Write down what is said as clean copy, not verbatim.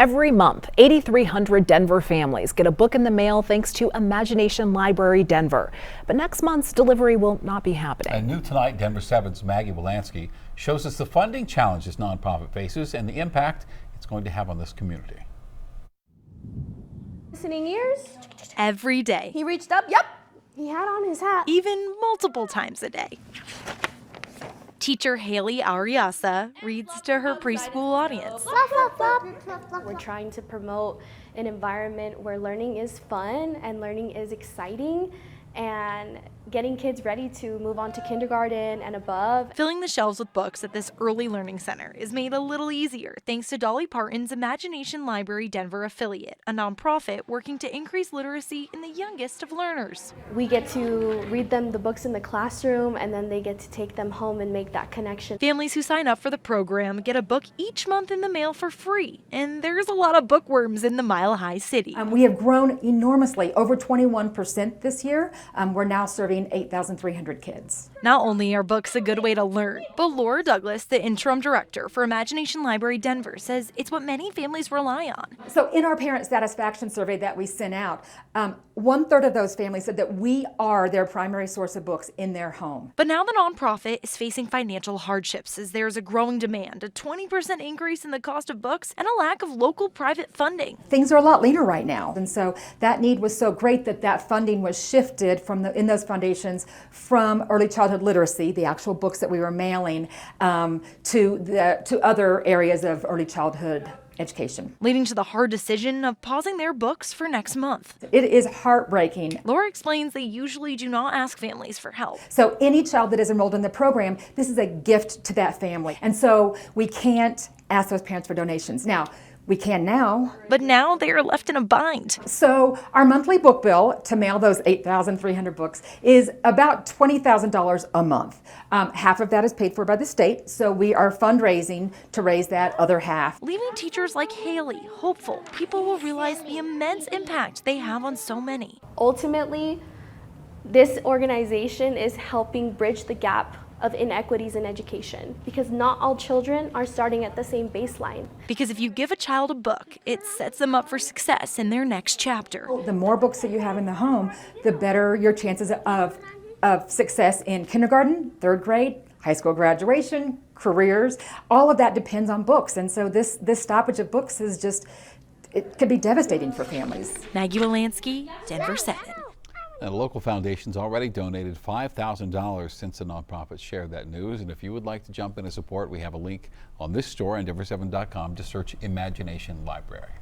Every month, 8,300 Denver families get a book in the mail thanks to Imagination Library Denver. But next month's delivery will not be happening. And new tonight, Denver 7's Maggie Wolanski shows us the funding challenges nonprofit faces and the impact it's going to have on this community. Listening ears? Every day. He reached up, yep. He had on his hat. Even multiple times a day. Teacher Haley Ariasa reads to her preschool audience. We're trying to promote an environment where learning is fun and learning is exciting, and getting kids ready to move on to kindergarten and above. Filling the shelves with books at this early learning center is made a little easier thanks to Dolly Parton's Imagination Library Denver affiliate, a nonprofit working to increase literacy in the youngest of learners. We get to read them the books in the classroom, and then they get to take them home and make that connection. Families who sign up for the program get a book each month in the mail for free, and there's a lot of bookworms in the Mile High City. We have grown enormously, over 21% this year. We're now serving 8,300 kids. Not only are books a good way to learn, but Laura Douglas, the interim director for Imagination Library Denver, says it's what many families rely on. So in our parent satisfaction survey that we sent out, 1/3 of those families said that we are their primary source of books in their home. But now the nonprofit is facing financial hardships as there's a growing demand, a 20% increase in the cost of books, and a lack of local private funding. Things are a lot leaner right now, and so that need was so great that that funding was shifted in those foundations from early childhood literacy, the actual books that we were mailing, to other areas of early childhood education. Leading to the hard decision of pausing their books for next month. It is heartbreaking. Laura explains they usually do not ask families for help. So any child that is enrolled in the program, this is a gift to that family. And so we can't ask those parents for donations. Now, we can now. But now they are left in a bind. So our monthly book bill to mail those 8,300 books is about $20,000 a month. Half of that is paid for by the state, so we are fundraising to raise that other half. Leaving teachers like Haley hopeful people will realize the immense impact they have on so many. Ultimately, this organization is helping bridge the gap of inequities in education, because not all children are starting at the same baseline. Because if you give a child a book, it sets them up for success in their next chapter. The more books that you have in the home, the better your chances of success in kindergarten, 3rd grade, high school graduation, careers. All of that depends on books, and so this stoppage of books is just, it could be devastating for families. Maggie Wolanski, Denver 7. And a local foundation's already donated $5,000 since the nonprofit shared that news. And if you would like to jump in and support, we have a link on this story on Denver7.com to search Imagination Library.